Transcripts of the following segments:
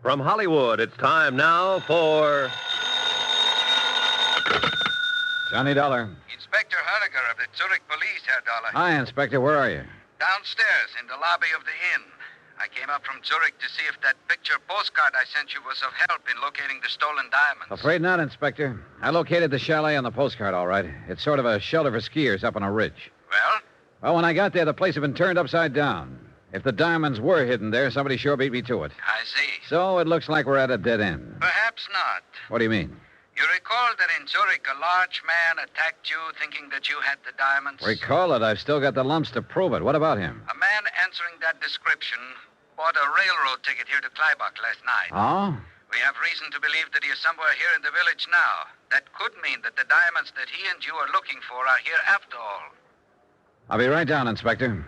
From Hollywood, it's time now for... Johnny Dollar. Inspector Harniger of the Zurich Police, Herr Dollar. Hi, Inspector. Where are you? Downstairs in the lobby of the inn. I came up from Zurich to see if that picture postcard I sent you was of help in locating the stolen diamonds. Afraid not, Inspector. I located the chalet on the postcard, all right. It's sort of a shelter for skiers up on a ridge. Well? Well, when I got there, the place had been turned upside down. If the diamonds were hidden there, somebody sure beat me to it. I see. So it looks like we're at a dead end. Perhaps not. What do you mean? You recall that in Zurich, a large man attacked you thinking that you had the diamonds? Recall it. I've still got the lumps to prove it. What about him? A man answering that description bought a railroad ticket here to Kleibach last night. Oh? We have reason to believe that he is somewhere here in the village now. That could mean that the diamonds that he and you are looking for are here after all. I'll be right down, Inspector.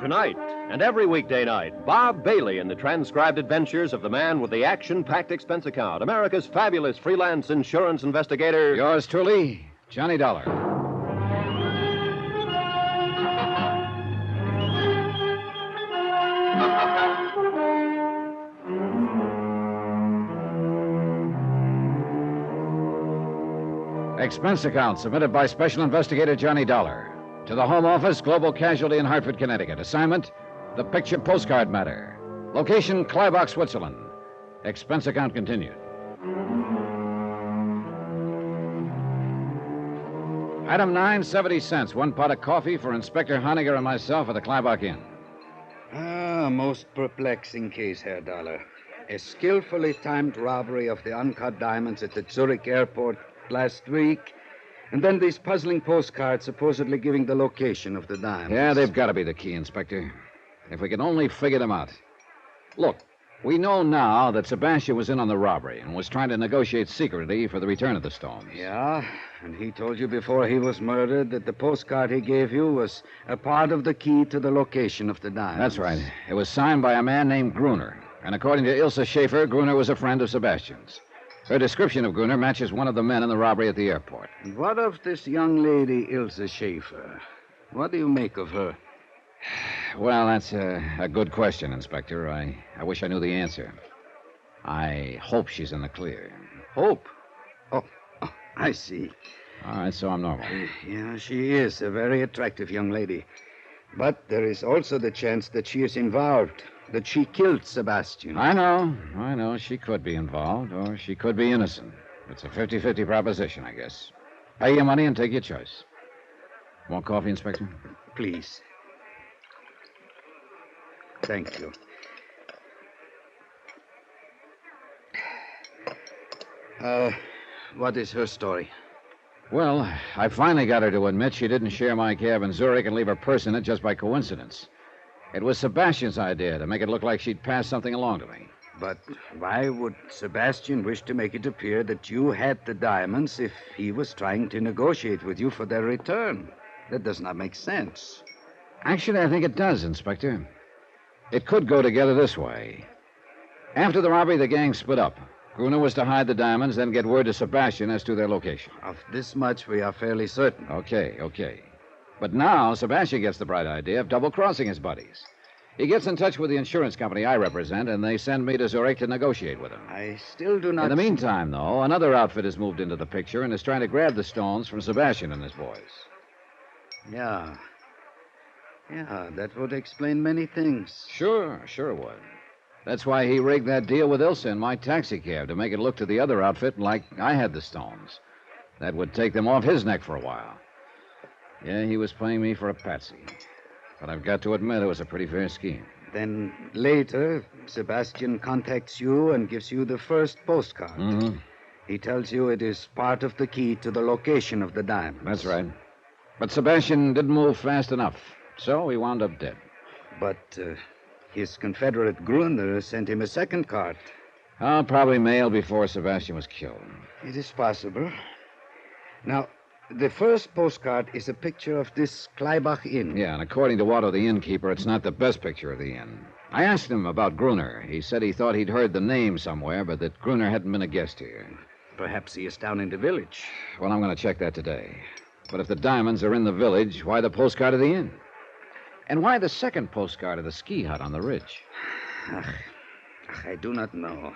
Tonight and every weekday night, Bob Bailey in the transcribed adventures of the man with the action-packed expense account, America's fabulous freelance insurance investigator. Yours truly, Johnny Dollar. Expense account submitted by Special Investigator Johnny Dollar. To the Home Office, Global Casualty in Hartford, Connecticut. Assignment, the picture postcard matter. Location, Kleibach, Switzerland. Expense account continued. Item 9, 70 cents. 1 pot of coffee for Inspector Honiger and myself at the Kleibach Inn. Ah, most perplexing case, Herr Dollar. A skillfully timed robbery of the uncut diamonds at the Zurich airport last week, and then these puzzling postcards supposedly giving the location of the diamonds. Yeah, they've got to be the key, Inspector. If we could only figure them out. Look, we know now that Sebastian was in on the robbery and was trying to negotiate secretly for the return of the stones. Yeah, and he told you before he was murdered that the postcard he gave you was a part of the key to the location of the diamonds. That's right. It was signed by a man named Gruner. And according to Ilse Schaefer, Gruner was a friend of Sebastian's. Her description of Gruner matches one of the men in the robbery at the airport. And what of this young lady, Ilse Schaefer? What do you make of her? Well, that's a good question, Inspector. I wish I knew the answer. I hope she's in the clear. Hope? Oh, I see. All right, so I'm normal. Yeah, she is a very attractive young lady. But there is also the chance that she is involved, that she killed Sebastian. I know. She could be involved, or she could be innocent. It's a 50-50 proposition, I guess. Pay your money and take your choice. Want coffee, Inspector? Please. Thank you. What is her story? Well, I finally got her to admit she didn't share my cab in Zurich and leave her purse in it just by coincidence. It was Sebastian's idea to make it look like she'd passed something along to me. But why would Sebastian wish to make it appear that you had the diamonds if he was trying to negotiate with you for their return? That does not make sense. Actually, I think it does, Inspector. It could go together this way. After the robbery, the gang split up. Gruner was to hide the diamonds, then get word to Sebastian as to their location. Of this much, we are fairly certain. Okay. But now, Sebastian gets the bright idea of double-crossing his buddies. He gets in touch with the insurance company I represent, and they send me to Zurich to negotiate with him. I still do not... In the meantime, though, another outfit has moved into the picture and is trying to grab the stones from Sebastian and his boys. Yeah, that would explain many things. Sure it would. That's why he rigged that deal with Ilse in my taxicab, to make it look to the other outfit like I had the stones. That would take them off his neck for a while. Yeah, he was playing me for a patsy. But I've got to admit it was a pretty fair scheme. Then later, Sebastian contacts you and gives you the first postcard. Mm-hmm. He tells you it is part of the key to the location of the diamonds. That's right. But Sebastian didn't move fast enough, so he wound up dead. But his confederate Gruner sent him a second card. Probably mailed before Sebastian was killed. It is possible. Now, the first postcard is a picture of this Kleibach Inn. Yeah, and according to Watto, the innkeeper, it's not the best picture of the inn. I asked him about Gruner. He said he thought he'd heard the name somewhere, but that Gruner hadn't been a guest here. Perhaps he is down in the village. Well, I'm going to check that today. But if the diamonds are in the village, why the postcard of the inn? And why the second postcard of the ski hut on the ridge? I do not know.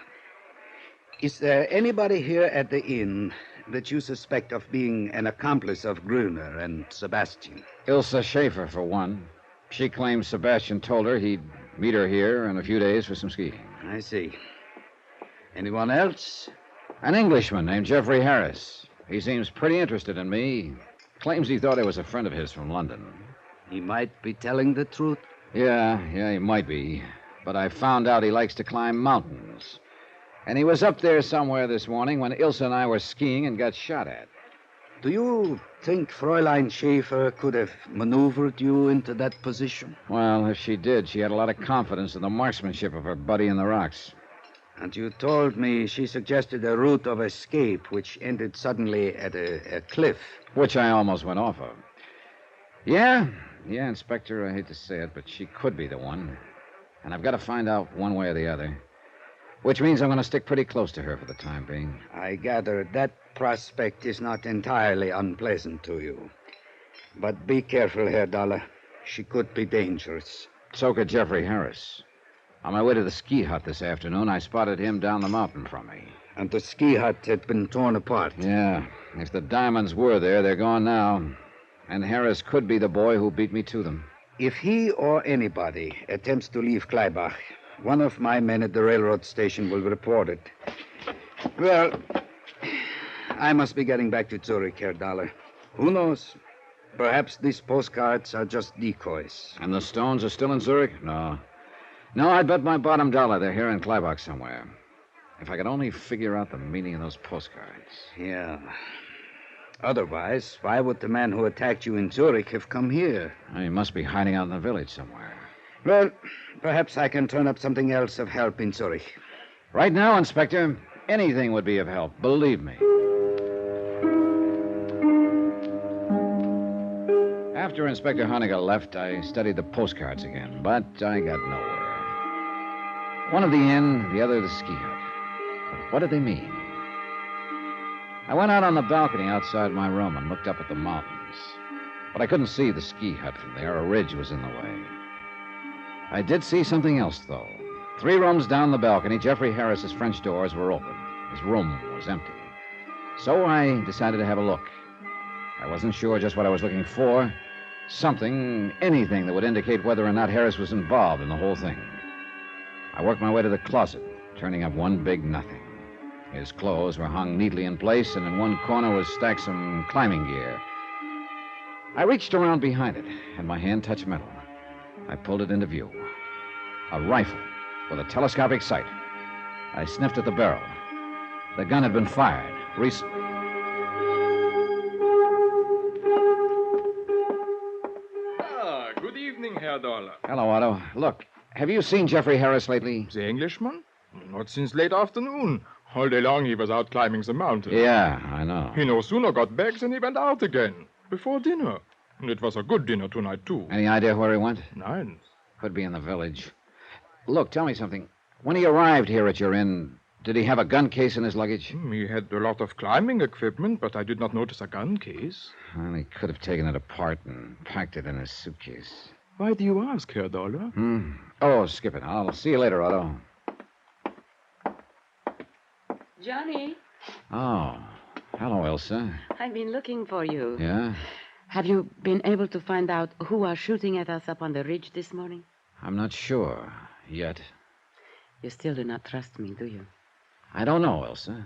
Is there anybody here at the inn that you suspect of being an accomplice of Gruner and Sebastian? Ilse Schaefer, for one. She claims Sebastian told her he'd meet her here in a few days for some skiing. I see. Anyone else? An Englishman named Jeffrey Harris. He seems pretty interested in me. Claims he thought I was a friend of his from London. He might be telling the truth. Yeah, he might be. But I found out he likes to climb mountains. And he was up there somewhere this morning when Ilse and I were skiing and got shot at. Do you think Fräulein Schaefer could have maneuvered you into that position? Well, if she did, she had a lot of confidence in the marksmanship of her buddy in the rocks. And you told me she suggested a route of escape which ended suddenly at a cliff. Which I almost went off of. Yeah, Inspector, I hate to say it, but she could be the one. And I've got to find out one way or the other. Which means I'm going to stick pretty close to her for the time being. I gather that prospect is not entirely unpleasant to you. But be careful, Herr Dollar. She could be dangerous. So could Jeffrey Harris. On my way to the ski hut this afternoon, I spotted him down the mountain from me. And the ski hut had been torn apart. Yeah. If the diamonds were there, they're gone now. And Harris could be the boy who beat me to them. If he or anybody attempts to leave Kleibach, one of my men at the railroad station will report it. Well, I must be getting back to Zurich, Herr Dollar. Who knows? Perhaps these postcards are just decoys. And the stones are still in Zurich? No, I'd bet my bottom dollar they're here in Kleibach somewhere. If I could only figure out the meaning of those postcards. Yeah. Otherwise, why would the man who attacked you in Zurich have come here? He must be hiding out in the village somewhere. Well, perhaps I can turn up something else of help in Zurich. Right now, Inspector, anything would be of help, believe me. After Inspector Honegger left, I studied the postcards again, but I got nowhere. One of the inn, the other the ski hut. But what did they mean? I went out on the balcony outside my room and looked up at the mountains. But I couldn't see the ski hut from there. A ridge was in the way. I did see something else, though. 3 rooms down the balcony, Jeffrey Harris's French doors were open. His room was empty. So I decided to have a look. I wasn't sure just what I was looking for. Something, anything that would indicate whether or not Harris was involved in the whole thing. I worked my way to the closet, turning up one big nothing. His clothes were hung neatly in place, and in one corner was stacked some climbing gear. I reached around behind it, and my hand touched metal. I pulled it into view. A rifle with a telescopic sight. I sniffed at the barrel. The gun had been fired recently. Good evening, Herr Dollar. Hello, Otto. Look, have you seen Jeffrey Harris lately? The Englishman? Not since late afternoon. All day long he was out climbing the mountain. Yeah, I know. He no sooner got back than he went out again. Before dinner. And it was a good dinner tonight, too. Any idea where he went? Nein. Could be in the village. Look, tell me something. When he arrived here at your inn, did he have a gun case in his luggage? He had a lot of climbing equipment, but I did not notice a gun case. Well, he could have taken it apart and packed it in his suitcase. Why do you ask, Herr Dollar? Oh, skip it. I'll see you later, Otto. Johnny, Oh, hello, Elsa. I've been looking for you. Yeah? Have you been able to find out who are shooting at us up on the ridge this morning? I'm not sure yet. You still do not trust me, do you? I don't know, Elsa.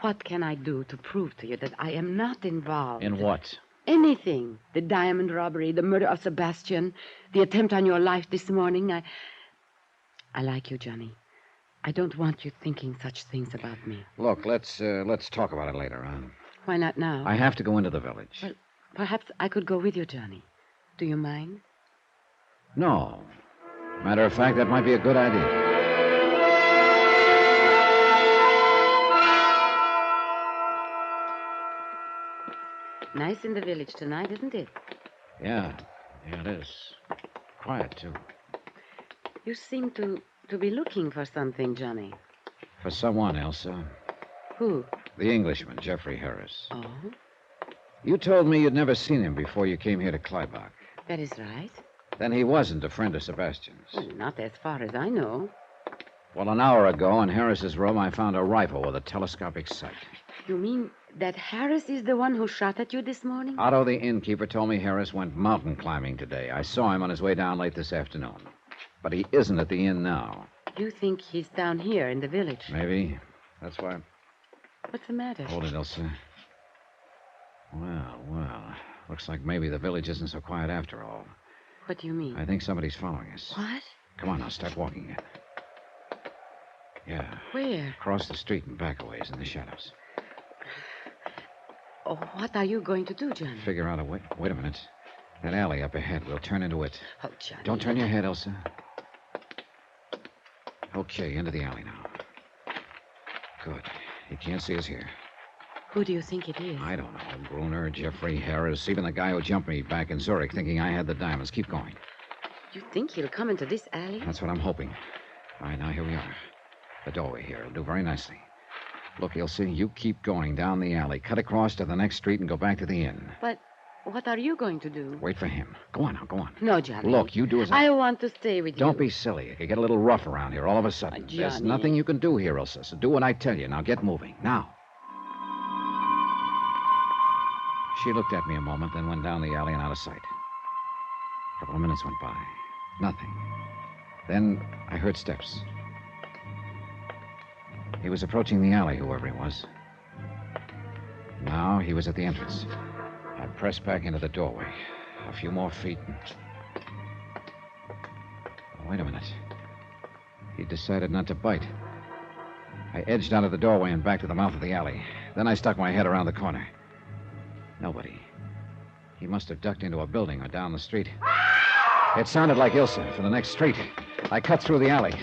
What can I do to prove to you that I am not involved? In what? Anything. The diamond robbery, the murder of Sebastian, the attempt on your life this morning. I like you, Johnny. I don't want you thinking such things about me. Look, let's talk about it later on. Why not now? I have to go into the village. Well, perhaps I could go with you, Johnny. Do you mind? No. Matter of fact, that might be a good idea. Nice in the village tonight, isn't it? Yeah, it is. Quiet, too. You seem to be looking for something, Johnny. For someone, Elsa. Who? The Englishman, Jeffrey Harris. Oh? You told me you'd never seen him before you came here to Kleibach. That is right. Then he wasn't a friend of Sebastian's. Well, not as far as I know. Well, an hour ago in Harris's room, I found a rifle with a telescopic sight. You mean that Harris is the one who shot at you this morning? Otto, the innkeeper, told me Harris went mountain climbing today. I saw him on his way down late this afternoon. But he isn't at the inn now. You think he's down here in the village? Maybe. That's why. What's the matter? Hold it, Elsa. Well. Looks like maybe the village isn't so quiet after all. What do you mean? I think somebody's following us. What? Come on now, start walking it. Yeah. Where? Across the street and back a ways in the shadows. Oh, what are you going to do, Johnny? Figure out a way. Wait a minute. That alley up ahead. We'll turn into it. Oh, Johnny. Don't turn your head, Elsa. Okay, into the alley now. Good. He can't see us here. Who do you think it is? I don't know. Gruner, Jeffrey, Harris, even the guy who jumped me back in Zurich thinking I had the diamonds. Keep going. You think he'll come into this alley? That's what I'm hoping. All right, now here we are. The doorway here. It'll do very nicely. Look, Ilse, you keep going down the alley. Cut across to the next street and go back to the inn. But what are you going to do? Wait for him. Go on now, go on. No, Johnny. Look, you do as I want to stay with you. Don't be silly. It could get a little rough around here all of a sudden. Johnny. There's nothing you can do here, Ilse, so do what I tell you. Now get moving. Now. She looked at me a moment, then went down the alley and out of sight. A couple of minutes went by. Nothing. Then I heard steps. He was approaching the alley, whoever he was. Now he was at the entrance. I pressed back into the doorway. A few more feet. Oh, wait a minute. He decided not to bite. I edged out of the doorway and back to the mouth of the alley. Then I stuck my head around the corner. Nobody. He must have ducked into a building or down the street. It sounded like Ilse for the next street. I cut through the alley.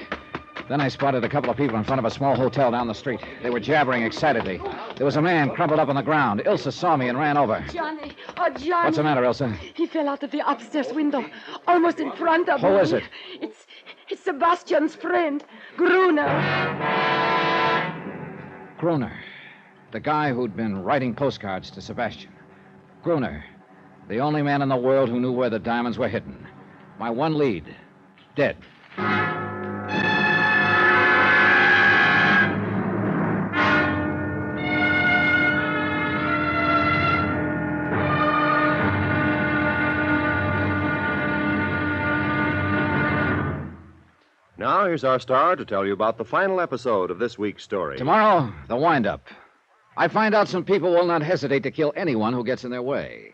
Then I spotted a couple of people in front of a small hotel down the street. They were jabbering excitedly. There was a man crumpled up on the ground. Ilse saw me and ran over. Johnny. Oh, Johnny. What's the matter, Ilse? He fell out of the upstairs window, almost in front of me. Who is it? It's Sebastian's friend, Gruner. Gruner. The guy who'd been writing postcards to Sebastian. Gruner. The only man in the world who knew where the diamonds were hidden. My one lead. Dead. Now, here's our star to tell you about the final episode of this week's story. Tomorrow, the wind-up. I find out some people will not hesitate to kill anyone who gets in their way.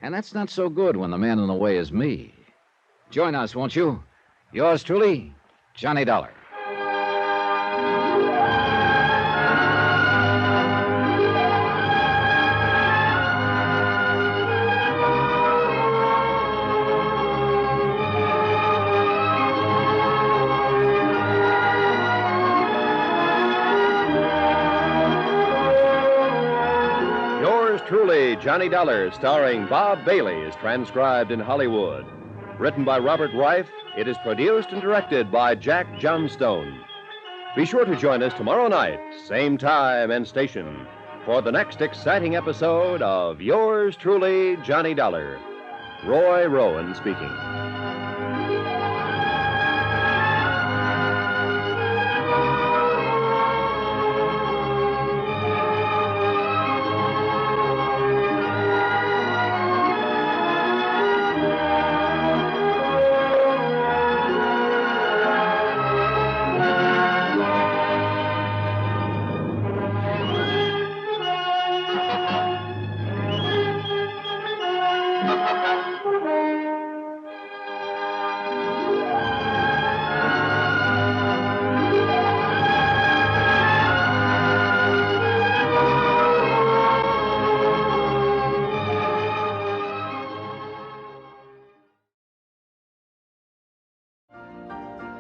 And that's not so good when the man in the way is me. Join us, won't you? Yours truly, Johnny Dollar. Truly, Johnny Dollar, starring Bob Bailey, is transcribed in Hollywood. Written by Robert Reif, it is produced and directed by Jack Johnstone. Be sure to join us tomorrow night, same time and station, for the next exciting episode of Yours Truly, Johnny Dollar. Roy Rowan speaking.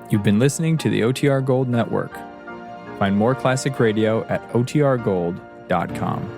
You've been listening to the OTR Gold Network. Find more classic radio at otrgold.com.